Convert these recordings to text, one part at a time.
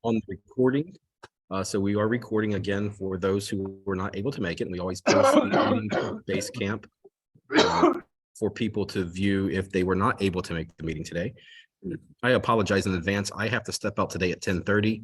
on the recording. So we are recording again for those who were not able to make it. And we always post the meeting to Basecamp for people to view if they were not able to make the meeting today. I apologize in advance. I have to step out today at 10:30.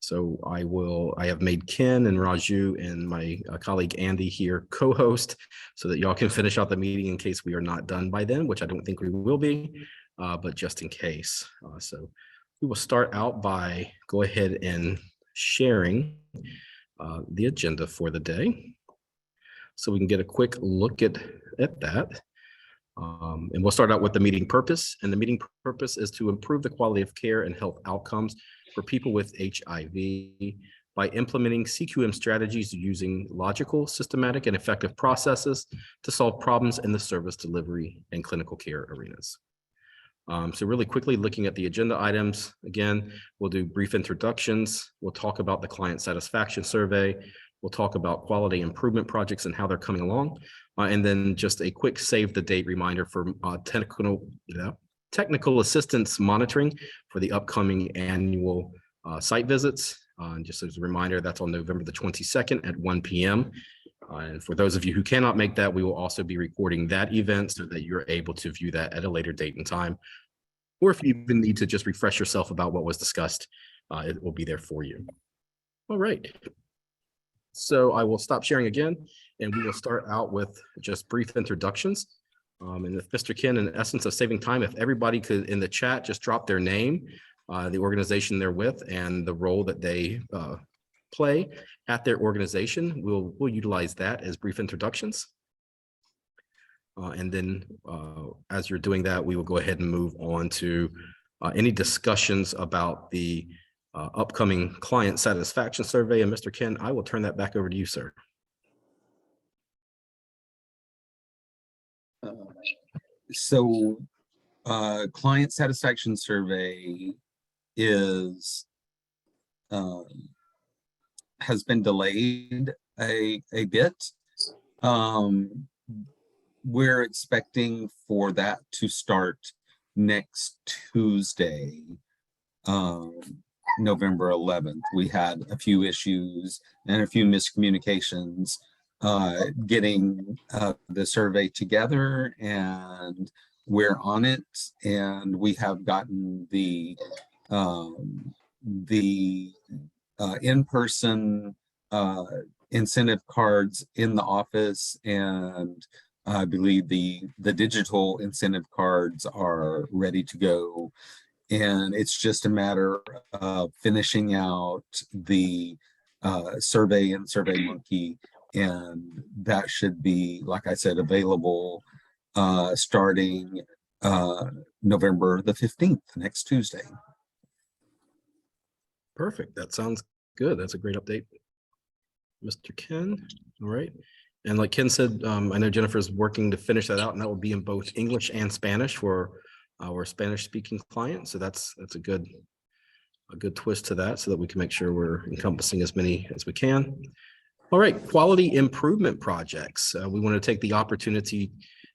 So I have made Ken and Raju and my colleague Andy here co-host so that y'all can finish out the meeting in case we are not done by then, which I don't think we will be, but just in case. So we will start out by go ahead and sharing the agenda for the day so we can get a quick look at that. And we'll start out with the meeting purpose. And the meeting purpose is to improve the quality of care and health outcomes for people with HIV by implementing CQM strategies using logical, systematic, and effective processes to solve problems in the service delivery and clinical care arenas. So really quickly looking at the agenda items, again, we'll do brief introductions. We'll talk about the client satisfaction survey. We'll talk about quality improvement projects and how they're coming along. And then just a quick save the date reminder for technical assistance monitoring for the upcoming annual site visits. And just as a reminder, that's on November the 22nd at 1 p.m. And for those of you who cannot make that, we will also be recording that event so that you're able to view that at a later date and time. Or if you even need to just refresh yourself about what was discussed, it will be there for you. All right. So I will stop sharing again, and we will start out with just brief introductions. And if Mr. Ken, in the essence of saving time, if everybody could in the chat just drop their name, the organization they're with, and the role that they play at their organization, we'll utilize that as brief introductions. And then as you're doing that, we will go ahead and move on to any discussions about the upcoming client satisfaction survey. And Mr. Ken, I will turn that back over to you, sir. So client satisfaction survey is has been delayed a bit. We're expecting for that to start next Tuesday, November 11th. We had a few issues and a few miscommunications getting the survey together, and we're on it, and we have gotten the in-person incentive cards in the office, and I believe the digital incentive cards are ready to go. And it's just a matter of finishing out the survey and SurveyMonkey, and that should be, like I said, available starting November the 15th, next Tuesday. Perfect. That sounds good. That's a great update, Mr. Ken. All right. And like Ken said, I know Jennifer's working to finish that out, and that will be in both English and Spanish for our Spanish-speaking clients. So that's a good twist to that, so that we can make sure we're encompassing as many as we can. All right, quality improvement projects. We want to take the opportunity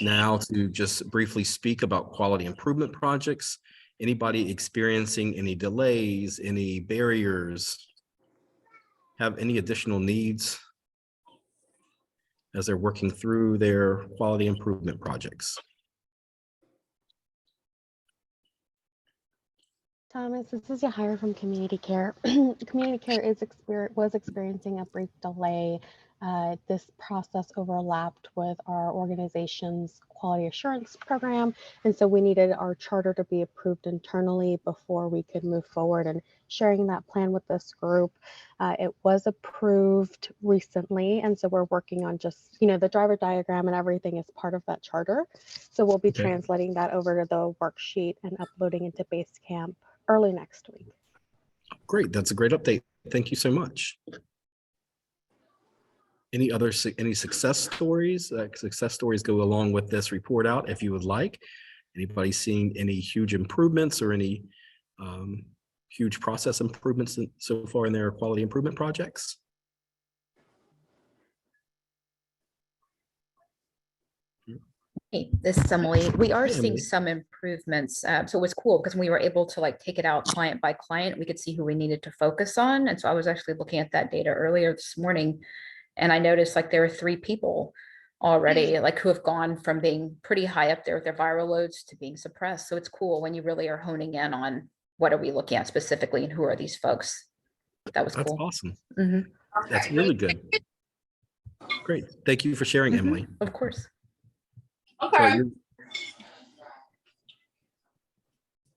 now to just briefly speak about quality improvement projects. Anybody experiencing any delays, any barriers, have any additional needs as they're working through their quality improvement projects? Thomas, this is Yahira from Community Care. Community Care was experiencing a brief delay. This process overlapped with our organization's quality assurance program, and so we needed our charter to be approved internally before we could move forward and sharing that plan with this group. It was approved recently, and so we're working on just, the driver diagram and everything is part of that charter. So we'll be translating that over to the worksheet and uploading into Basecamp early next week. Great, that's a great update. Thank you so much. Any success stories? Success stories go along with this report out if you would like. Anybody seeing any huge improvements or any huge process improvements so far in their quality improvement projects? Hey, this is Emily. We are Hey, seeing Emily. some improvements. So it was cool because we were able to like take it out client by client. We could see who we needed to focus on. And so I was actually looking at that data earlier this morning, and I noticed like there are 3 people already like who have gone from being pretty high up there with their viral loads to being suppressed. So it's cool when you really are honing in on what are we looking at specifically and who are these folks. That was That's cool. awesome. Mhm. That's really good. Great. Thank you for sharing, Mhm. Emily. Of course. Okay.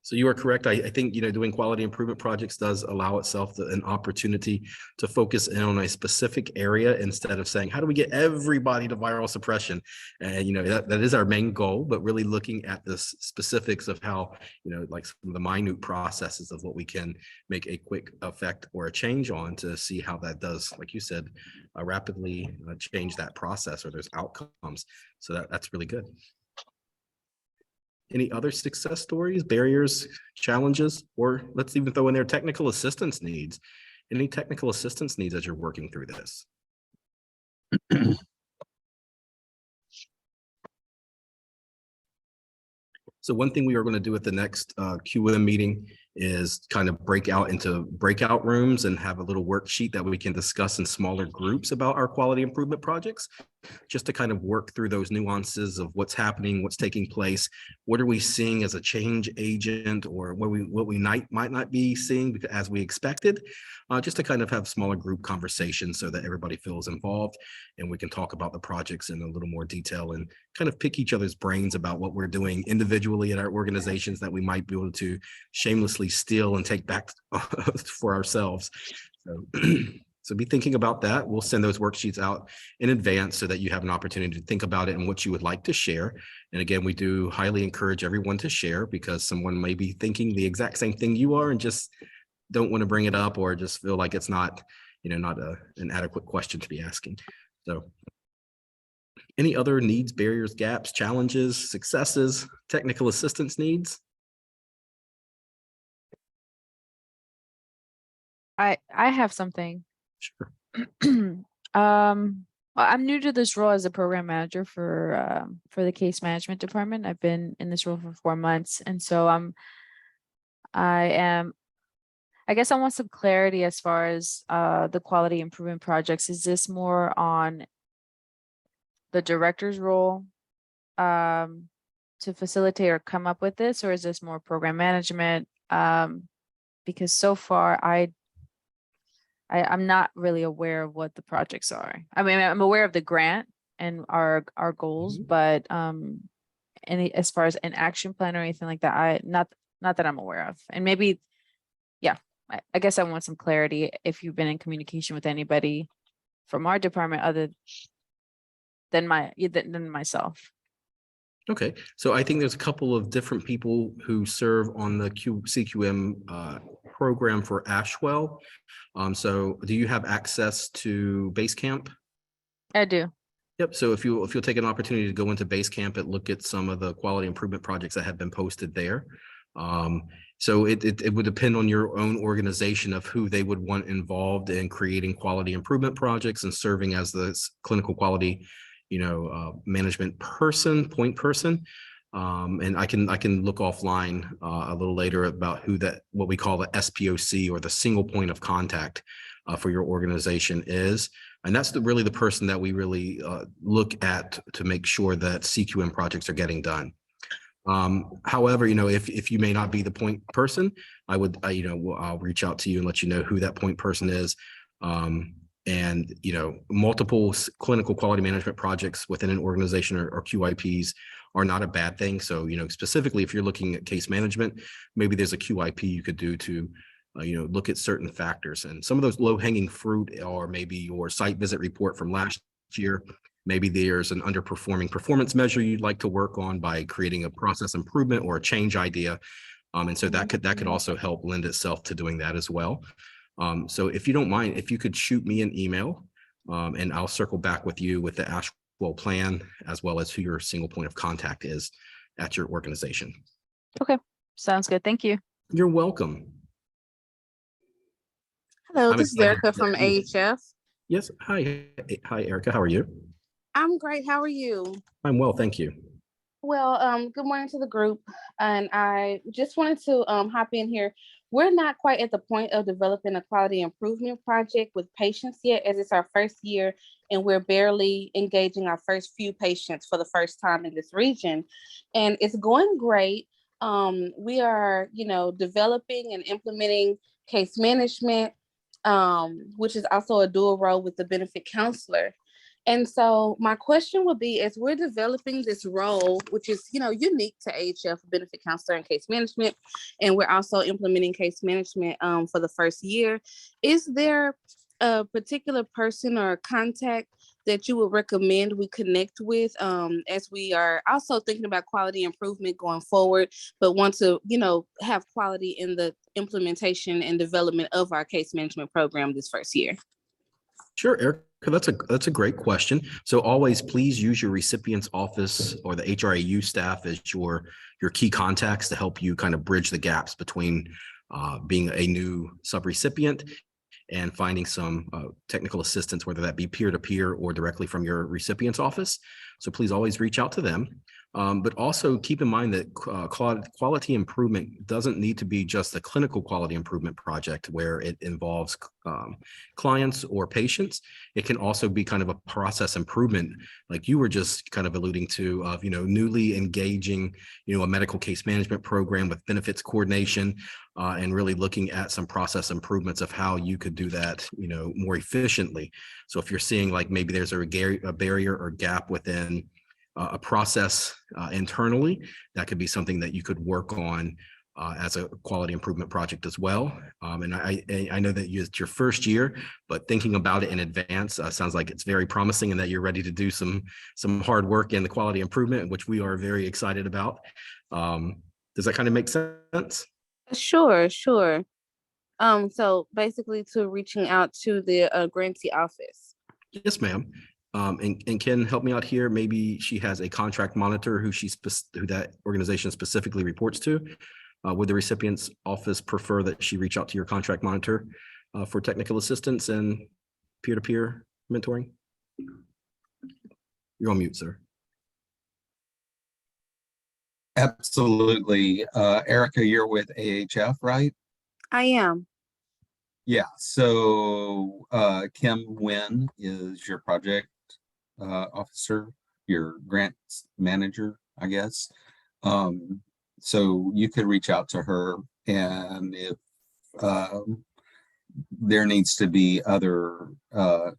So you are correct. I think, doing quality improvement projects does allow itself an opportunity to focus in on a specific area instead of saying, how do we get everybody to viral suppression? And, that is our main goal, but really looking at the specifics of how, like some of the minute processes of what we can make a quick effect or a change on to see how that does, like you said, rapidly change that process or those outcomes. So that's really good. Any other success stories, barriers, challenges, or let's even throw in there technical assistance needs. Any technical assistance needs as you're working through this? So one thing we are going to do at the next QM meeting is kind of break out into breakout rooms and have a little worksheet that we can discuss in smaller groups about our quality improvement projects, just to kind of work through those nuances of what's happening, what's taking place, what are we seeing as a change agent, or what we might not be seeing as we expected, just to kind of have smaller group conversations so that everybody feels involved and we can talk about the projects in a little more detail and kind of pick each other's brains about what we're doing individually in our organizations that we might be able to shamelessly steal and take back for ourselves. So be thinking about that. We'll send those worksheets out in advance so that you have an opportunity to think about it and what you would like to share. And again, we do highly encourage everyone to share because someone may be thinking the exact same thing you are and just don't want to bring it up or just feel like it's not, an adequate question to be asking. So any other needs, barriers, gaps, challenges, successes, technical assistance needs? I have something. Sure. I'm new to this role as a program manager for the case management department. I've been in this role for 4 months, and so I guess I want some clarity as far as the quality improvement projects. Is this more on the director's role to facilitate or come up with this, or is this more program management? Because so far I'm not really aware of what the projects are. I mean, I'm aware of the grant and our goals, but any as far as an action plan or anything like that, not that I'm aware of. And maybe, yeah, I guess I want some clarity if you've been in communication with anybody from our department other than myself. Okay, so I think there's a couple of different people who serve on the CQM program for Ashwell. So do you have access to Basecamp? I do. Yep. So if you'll take an opportunity to go into Basecamp and look at some of the quality improvement projects that have been posted there. So it would depend on your own organization of who they would want involved in creating quality improvement projects and serving as the clinical quality, management point person. And I can look offline a little later about what we call the SPOC, or the single point of contact for your organization is. And that's really the person that we really look at to make sure that CQM projects are getting done. However, if you may not be the point person, I'll reach out to you and let you know who that point person is. And multiple clinical quality management projects within an organization or QIPs are not a bad thing. So specifically if you're looking at case management, maybe there's a QIP you could do to look at certain factors, and some of those low-hanging fruit are maybe your site visit report from last year. Maybe there's an underperforming performance measure you'd like to work on by creating a process improvement or a change idea. And so that could also help lend itself to doing that as well. So if you don't mind, if you could shoot me an email, and I'll circle back with you with the Ashwell plan, as well as who your single point of contact is at your organization. Okay, sounds good. Thank you. You're welcome. Hello, I'm this is excited Erica from that you- AHF. Yes. Hi, Erica. How are you? I'm great. How are you? I'm well, thank you. Good morning to the group. And I just wanted to hop in here. We're not quite at the point of developing a quality improvement project with patients yet, as it's our first year and we're barely engaging our first few patients for the first time in this region. And it's going great. We are, developing and implementing case management, which is also a dual role with the benefit counselor. And so my question would be, as we're developing this role, which is, unique to AHF, benefit counselor and case management, and we're also implementing case management for the first year, is there a particular person or contact that you would recommend we connect with as we are also thinking about quality improvement going forward, but want to, have quality in the implementation and development of our case management program this first year? Sure, Erica, that's a great question. So always please use your recipient's office or the HRAU staff as your key contacts to help you kind of bridge the gaps between being a new subrecipient and finding some technical assistance, whether that be peer-to-peer or directly from your recipient's office. So please always reach out to them. But also keep in mind that quality improvement doesn't need to be just a clinical quality improvement project where it involves clients or patients. It can also be kind of a process improvement, like you were just kind of alluding to, of newly engaging a medical case management program with benefits coordination, and really looking at some process improvements of how you could do that more efficiently. So if you're seeing like maybe there's a barrier or gap within a process internally, that could be something that you could work on as a quality improvement project as well. And I know that it's your first year, but thinking about it in advance sounds like it's very promising and that you're ready to do some hard work in the quality improvement, which we are very excited about. Does that kind of make sense? Sure. So basically to reaching out to the grantee office. Yes, ma'am. And Ken, help me out here. Maybe she has a contract monitor who that organization specifically reports to. Would the recipient's office prefer that she reach out to your contract monitor for technical assistance and peer-to-peer mentoring? You're on mute, sir. Absolutely. Erica, you're with AHF, right? I am. Yeah, so Kim Nguyen is your project officer, your grants manager, I guess. So you could reach out to her, and if there needs to be other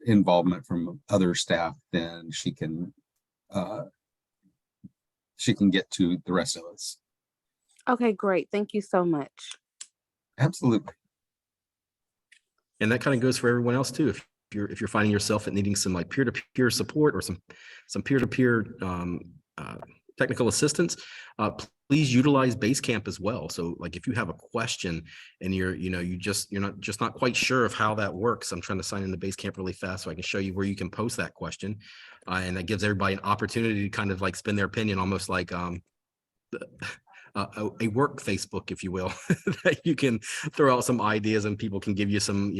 involvement from other staff, then she can get to the rest of us. Okay, great. Thank you so much. Absolutely. And that kind of goes for everyone else too. If you're finding yourself at needing some like peer-to-peer support or some peer-to-peer technical assistance, please utilize Basecamp as well. So like if you have a question and you're not quite sure of how that works, I'm trying to sign into Basecamp really fast so I can show you where you can post that question, and that gives everybody an opportunity to kind of like spin their opinion, almost like a work Facebook, if you will, that you can throw out some ideas and people can give you some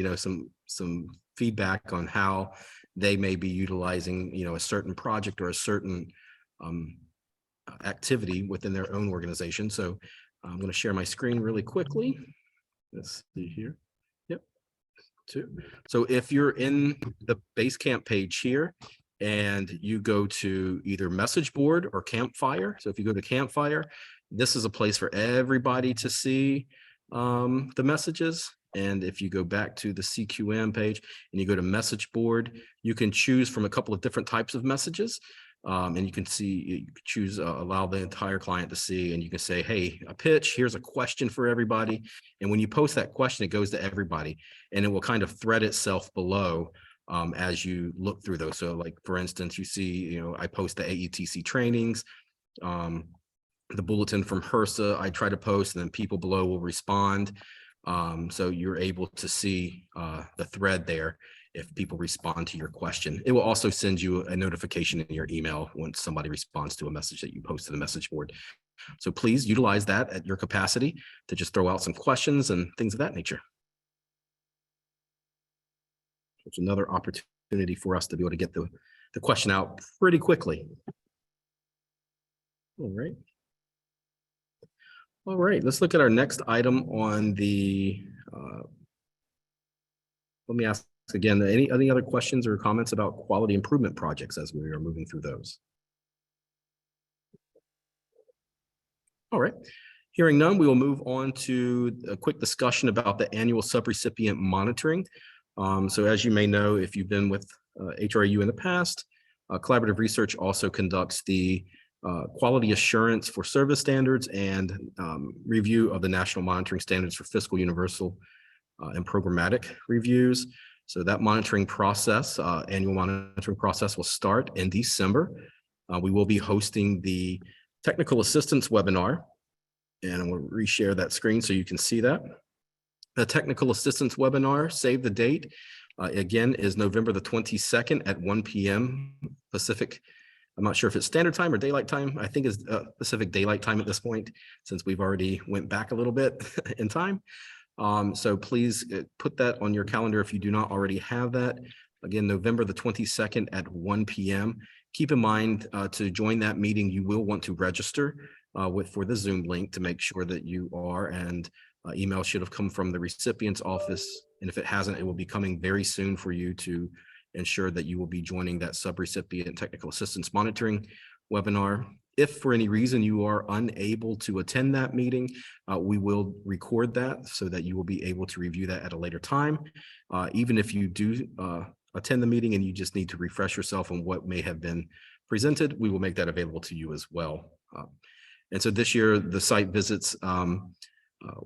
feedback on how they may be utilizing a certain project or a certain activity within their own organization. So I'm going to share my screen really quickly. Let's see here. Yep. So if you're in the Basecamp page here and you go to either message board or Campfire. So if you go to Campfire, this is a place for everybody to see the messages. And if you go back to the CQM page and you go to message board, you can choose from a couple of different types of messages. And you can choose allow the entire client to see, and you can say, hey, a pitch, here's a question for everybody. And when you post that question, it goes to everybody and it will kind of thread itself below as you look through those. So like, for instance, you see, I post the AETC trainings, the bulletin from HRSA, I try to post, and then people below will respond. So you're able to see the thread there if people respond to your question. It will also send you a notification in your email when somebody responds to a message that you post to the message board. So please utilize that at your capacity to just throw out some questions and things of that nature. It's another opportunity for us to be able to get the question out pretty quickly. All right. All right, let's look at our next item on the, let me ask again, any other questions or comments about quality improvement projects as we are moving through those? All right, hearing none, we will move on to a quick discussion about the annual subrecipient monitoring. So as you may know, if you've been with HRU in the past, Collaborative Research also conducts the quality assurance for service standards and review of the national monitoring standards for fiscal universal and programmatic reviews. So that monitoring process, annual monitoring process, will start in December. We will be hosting the technical assistance webinar, and we'll reshare that screen so you can see that. The technical assistance webinar, save the date, again, is November the 22nd at 1 p.m. Pacific. I'm not sure if it's standard time or daylight time. I think it's Pacific daylight time at this point, since we've already went back a little bit in time. So please put that on your calendar if you do not already have that. Again, November the 22nd at 1 p.m. Keep in mind to join that meeting, you will want to register for the Zoom link to make sure that you are, and email should have come from the recipient's office. And if it hasn't, it will be coming very soon for you to ensure that you will be joining that subrecipient technical assistance monitoring webinar. If for any reason you are unable to attend that meeting, we will record that so that you will be able to review that at a later time. Even if you do attend the meeting and you just need to refresh yourself on what may have been presented, we will make that available to you as well. And so this year, the site visits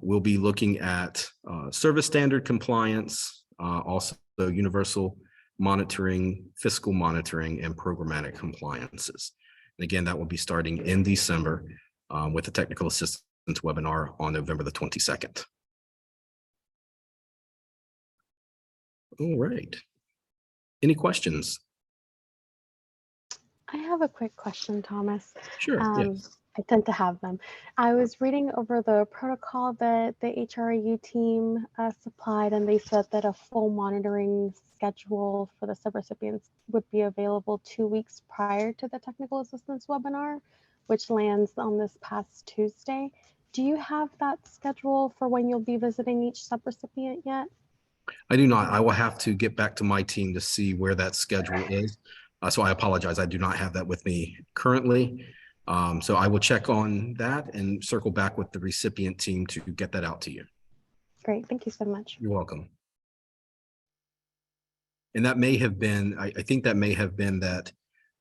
will be looking at service standard compliance, also universal monitoring, fiscal monitoring, and programmatic compliances. And again, that will be starting in December with the technical assistance webinar on November the 22nd. All right. Any questions? I have a quick question, Thomas. Sure. Yes. I tend to have them. I was reading over the protocol that the HRU team supplied, and they said that a full monitoring schedule for the subrecipients would be available 2 weeks prior to the technical assistance webinar, which lands on this past Tuesday. Do you have that schedule for when you'll be visiting each subrecipient yet? I do not. I will have to get back to my team to see where that schedule is. So I apologize. I do not have that with me currently. So I will check on that and circle back with the recipient team to get that out to you. Great. Thank you so much. You're welcome. And that may have been, I think that may have been that.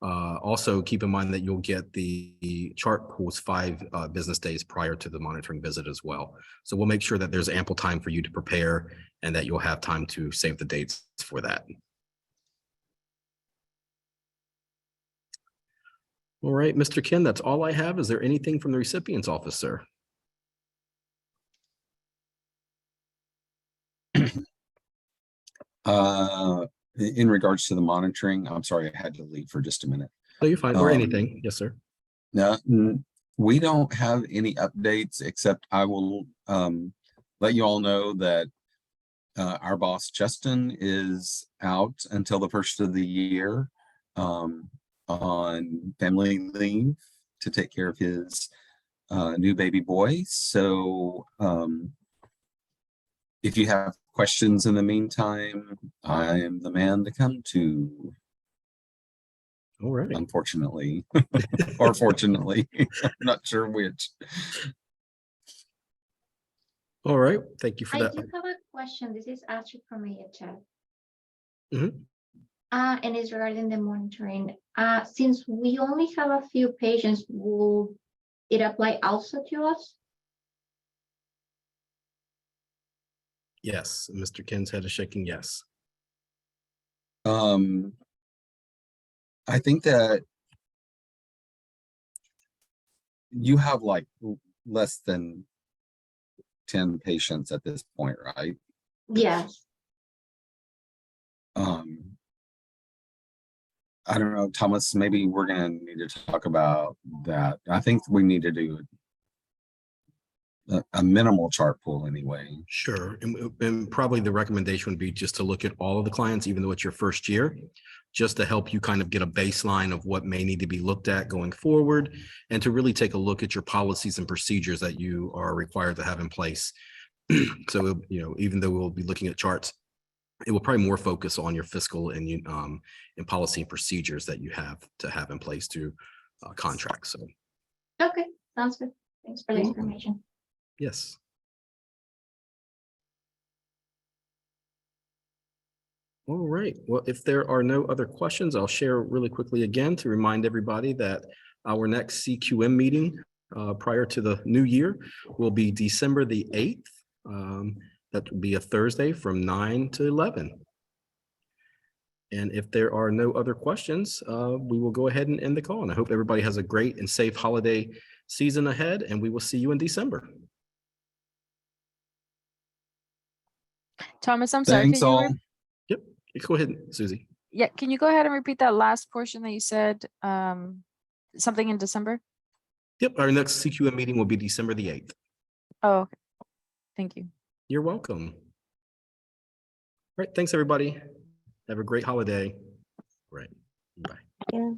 Also keep in mind that you'll get the chart pools 5 business days prior to the monitoring visit as well. So we'll make sure that there's ample time for you to prepare and that you'll have time to save the dates for that. All right, Mr. Ken, that's all I have. Is there anything from the recipient's office, sir? In regards to the monitoring, I'm sorry, I had to leave for just a minute. Oh, you're fine. Or anything. Yes, sir. No, we don't have any updates, except I will let you all know that our boss, Justin, is out until the first of the year on family leave to take care of his new baby boy. So if you have questions in the meantime, I am the man to come to. All right. Unfortunately, or fortunately, I'm not sure which. All right. Thank you for that. I do have a question. This is Astrid from AHF. Mm-hmm. And it's regarding the monitoring. Since we only have a few patients, will it apply also to us? Yes. Mr. Ken's head is shaking yes. I think that you have like less than 10 patients at this point, right? Yes. I don't know, Thomas, maybe we're gonna need to talk about that. I think we need to do a minimal chart pool anyway. Sure. And probably the recommendation would be just to look at all of the clients, even though it's your first year, just to help you kind of get a baseline of what may need to be looked at going forward, and to really take a look at your policies and procedures that you are required to have in place. So, even though we'll be looking at charts, it will probably more focus on your fiscal and policy and procedures that you have to have in place to contract. So, Okay, sounds good. Thanks for the You're welcome. information. yes. All right. Well, if there are no other questions, I'll share really quickly again to remind everybody that our next CQM meeting prior to the new year will be December the 8th. That will be a Thursday from 9 to 11. And if there are no other questions, we will go ahead and end the call. And I hope everybody has a great and safe holiday season ahead, and we will see you in December. Thomas, I'm sorry. Thanks Can you all. Yep. Go ahead, Susie. Yeah, can you go ahead and repeat that last portion that you said? Something in December? Yep. Our next CQM meeting will be December the 8th. Oh, okay. Thank you. You're welcome. All right. Thanks, everybody. Have a great holiday. All right. Bye. Yeah.